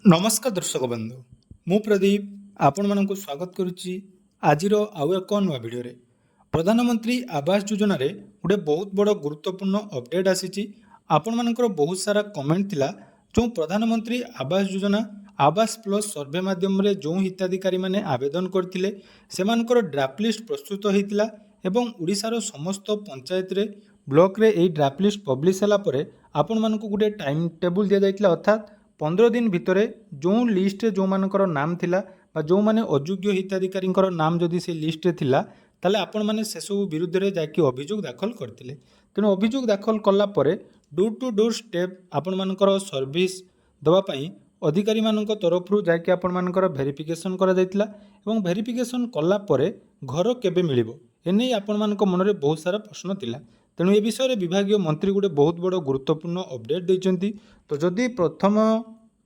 नमस्कार दर्शक बंधु मु प्रदीप आपण मानक स्वागत करुच्ची आजिर आउ एक नुआ भिडियो प्रधानमंत्री आवास योजना रे गोटे बहुत बड़ गुरुत्वपूर्ण अपडेट आसी आपण मानकर बहुत सारा कमेंट थिला जो प्रधानमंत्री आवास योजना आवास प्लस सर्वे माध्यम रे जो हिताधिकारी माने आवेदन करथिले सेमानकर ड्राफ्ट लिस्ट प्रस्तुत होइतिला एवं ओडिशार समस्त पंचायत रे ब्लॉक रे एई ड्राफ्ट लिस्ट पब्लिश होला परे आपण मानक गोटे टाइम टेबल दिया जाइतिला अर्थात 15 दिन भितर जो लिस्ट जो मानकर नाम थिला बा जो माने अयोग्य हिताधिकारी नाम जदि से लिस्ट रे थिला ताले आपण माने से सब विरुद्ध रे जाकी अभियोग दाखल करथिले तेणु अभियोग दाखल कला परे डोर टू डोर स्टेप आपण मानकर सर्विस दवा पई अधिकारी मानक तरफ रु जाकी आपण मानकर वेरिफिकेशन करा जायतिला एवं वेरिफिकेशन कला परे घर केबे मिलिबो एने आपण मानक मन रे बहुत सारा प्रश्न थिला तेणु ए विषय विभागीय मंत्री गोटे बहुत बड़ गुरुत्वपूर्ण अपडेट देइचंती तो जदि प्रथम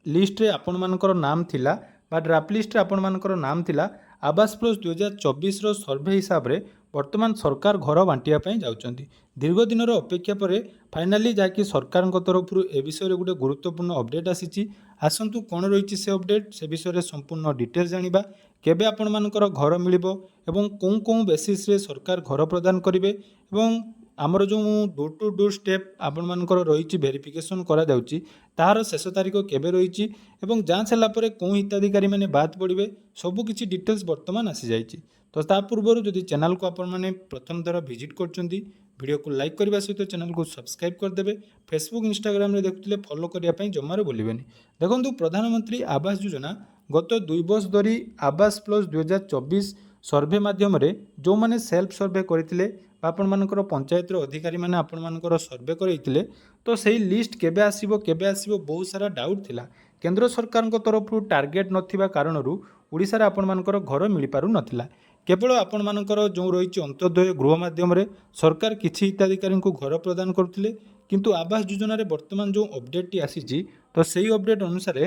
लिस्ट रे आपण मानकर नाम थिला बा ड्राफ्ट लिस्ट रे आपण मानकर नाम थिला आवास प्लस 2024 रो सर्वे हिसाब रे वर्तमान सरकार घर बांटिया पई जाउचंती दीर्घ दिन रो अपेक्षा परे फाइनली जाकी सरकार तरफ रु ए विषय रे गोटे गुरुत्वपूर्ण अपडेट आसीची आसंतु कोन रहिची से अपडेट से विषय रे संपूर्ण डिटेल जानिबा केबे आपण मानकर घर मिलिबो एवं कोन कोन बेसिस रे सरकार घर प्रदान करिवे एवं आमर जो डोर टू डोर स्टेप आपण मानकर रही वेरिफिकेशन करा जाउची तार शेष तारीख केबे रही एवं जांच होला परे कोन हिताधिकारी माने बात पड़िबे सबु किछि डिटेल्स वर्तमान आसी जाइची तो ता पूर्व जदि चैनल को आपण माने प्रथम थर विजिट करचंती वीडियो को लाइक करबा सहित चैनल को सब्सक्राइब कर देबे फेसबुक इंस्टाग्राम रे देखुतले फॉलो करिया पई जमारे बोलिबेनी देखंतु प्रधानमंत्री आवास योजना गत 2 वर्ष धरी आवास प्लस 2024 सर्वे माध्यम रे जो माने सेल्फ सर्वे करथिले आपण मानकर पंचायत अधिकारी माने आपण मानकर सर्वे करैतिले तो सही लिस्ट केबे आसीबो बहुत सारा डाउट थिला केंद्र सरकार तरफ टार्गेट नथिबा कारणरू ओडिसा रे आपण मानकर घर मिली पारु नथिला केवल आपण मानकर जो रही अंत्योदय गृह माध्यम रे सरकार किछि हिताधिकारी को घर प्रदान करथिले किंतु आवास योजना रे वर्तमान जो अपडेट टी आसीची तो सही अपडेट अनुसार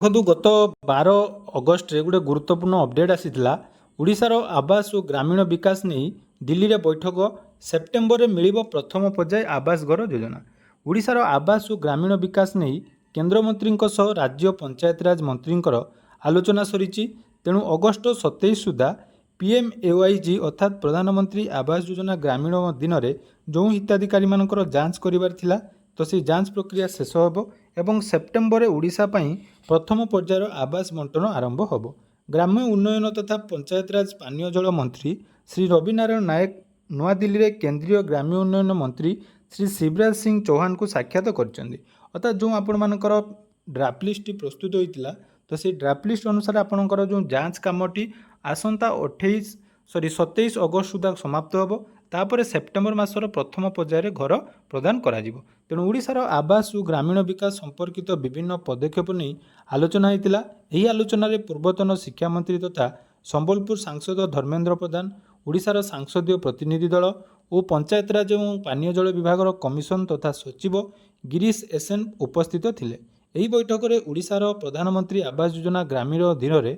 देखो गत 12 अगस्त रे गोटे गुरुत्वपूर्ण अपडेट आसीथिला ओडिसा रो आवास और ग्रामीण विकास नहीं दिल्ली रे बैठक सेप्टेम्बर रे मिलिबो प्रथम पर्याय आवास घर योजना ओडिशार आवास और ग्रामीण विकास नहीं केंद्र मंत्री राज्य पंचायत राज मंत्री आलोचना सरीची तेणु अगस्त 27 सुधा PMAYG अर्थात प्रधानमंत्री आवास योजना ग्रामीण दिन में जो हिताधिकारी मानकर जांच करिवार थिला तो से जांच प्रक्रिया शेष होबो एवं सेप्टेम्बर रे ओडिशा पई प्रथम पर्यायर आवास बंटन आरंभ होबो ग्राम्य उन्नयन तथा पंचायत राज पानीय जल मंत्री श्री रवि नारायण नायक नवा दिल्ली रे केंद्रीय ग्राम्य उन्नयन मंत्री श्री शिवराज सिंह चौहान को साक्षात करछंदी अर्थात जो आपण मानकर ड्राफ्ट लिस्ट प्रस्तुत होइतिला तो से ड्राफ्ट लिस्ट अनुसार आपणकर जो जांच कामटी आसंता 27 अगस्त सुधा समाप्त होबो तापर सेप्टेम्बर मासर प्रथम पर्यायर घर प्रदान करा जिवो तेणु ओडिशार आवास और ग्रामीण विकास संपर्कित विभिन्न पदक्षेप नहीं आलोचना होइतिला एही आलोचना रे पूर्वतन शिक्षा मंत्री तथा संबलपुर सांसद धर्मेंद्र प्रधान ओडिशार सांसदीय प्रतिनिधि दल और पंचायत राज और पानीय जल विभाग कमिशन तथा सचिव गिरीश एसएन उपस्थित थिले एही बैठक में ओडिशार प्रधानमंत्री आवास योजना ग्रामीण दिन में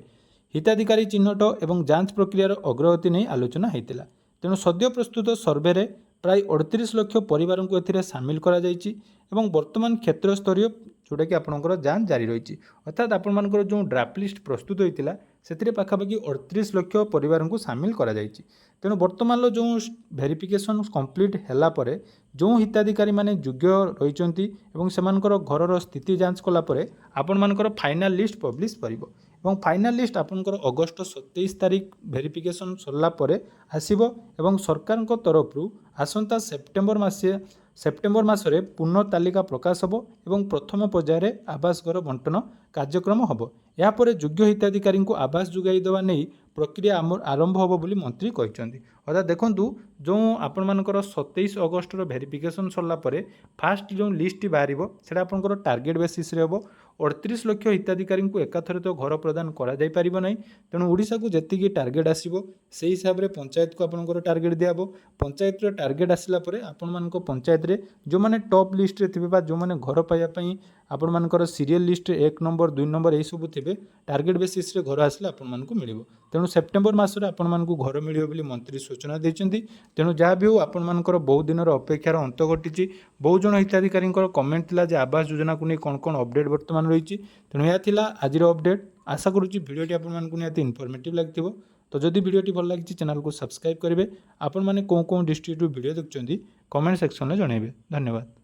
हिताधिकारी चिन्हट और जांच प्रक्रियार अग्रगति नहीं आलोचना होइतिला तेणु सद्य प्रस्तुत सर्वे रे प्राय 38 लाख परिवार को एथिरे सामिल करा जायछि एवं वर्तमान क्षेत्र स्तरीय जोटा कि आपणकर जांच जारी रही अर्थात आपण मानकर जो ड्राफ्ट लिस्ट प्रस्तुत होइतिला सेतिरे पाखापाखि 38 लाख परिवार को सामिल करा जायछि तेणु वर्तमान जो वेरिफिकेशन कंप्लीट हैला परे जो हिताधिकारी माने योग्य रहिचंती एवं सेमानकर घरर स्थिति जांच कला परे आपण मानकर फाइनल लिस्ट पब्लिश करिवो एवं फाइनल लिस्ट आपनकर अगस्त 27 तारीख वेरिफिकेशन सरला परे आसीबो एवं सरकार तरफ आसंता सेप्टेम्बर मासरे पूर्ण तालिका प्रकाश होबो एवं प्रथम पर्यायर आवास घर बंटन कार्यक्रम होबो या परे योग्य हिताधिकारी को आवास जुगाई देवा नहीं प्रक्रिया आरंभ होबो बोली मंत्री कहचंदी अर्थात देखंतु जो आपण मानकर 27 अगस्त रो वेरिफिकेशन सरला परे फास्ट जो लिस्ट बाहरिबो सेटा आपनकर टार्गेट बेसिस रे होबो 38 लाख हिताधिकारी को एकाथरे तो घर प्रदान करा जाय परिबो नै तेणु ओडिशा को जेतिकी टार्गेट आसीबो सेही हिसाब रे पंचायत को आपनकर टार्गेट दियाबो पंचायत रो टार्गेट आसिला परे आपण मानको पंचायत रे जो माने टॉप लिस्ट रे थिबे बा जो माने घर पाया पई आपण मानकर serial list 1 number 2 number A सब थिबे टार्गेट बेसिस रे घर आसिला आपण मानको मिलिबो ତେଣୁ ସେପ୍ଟେମ୍ବର ମାସରେ ଆପଣମାନଙ୍କୁ ଘର ମିଳିବ ବୋଲି ମନ୍ତ୍ରୀ ସୂଚନା ଦେଇଛନ୍ତି। ତେଣୁ ଯାହା ବି ହେଉ ଆପଣମାନଙ୍କର ବହୁତ ଦିନର ଅପେକ୍ଷାର ଅନ୍ତ ଘଟିଛି। ବହୁତ ଜଣ ହିତାଧିକାରୀଙ୍କର କମେଣ୍ଟ ଥିଲା ଯେ ଆବାସ ଯୋଜନାକୁ ନେଇ କ'ଣ କ'ଣ ଅପଡ଼େଟ୍ ବର୍ତ୍ତମାନ ରହିଛି। ତେଣୁ ଏହା ଥିଲା ଆଜିର ଅପଡ଼େଟ୍। ଆଶା କରୁଛି ଭିଡ଼ିଓଟି ଆପଣମାନଙ୍କୁ ନିହାତି ଇନଫର୍ମେଟିଭ୍ ଲାଗିଥିବ। ତ ଯଦି ଭିଡ଼ିଓଟି ଭଲ ଲାଗିଛି ଚ୍ୟାନେଲକୁ ସବସ୍କ୍ରାଇବ୍ କରିବେ। ଆପଣମାନେ କେଉଁ କେଉଁ ଡିଷ୍ଟ୍ରିକ୍ଟରୁ ଭିଡ଼ିଓ ଦେଖୁଛନ୍ତି କମେଣ୍ଟ ସେକ୍ସନରେ ଜଣାଇବେ। ଧନ୍ୟବାଦ।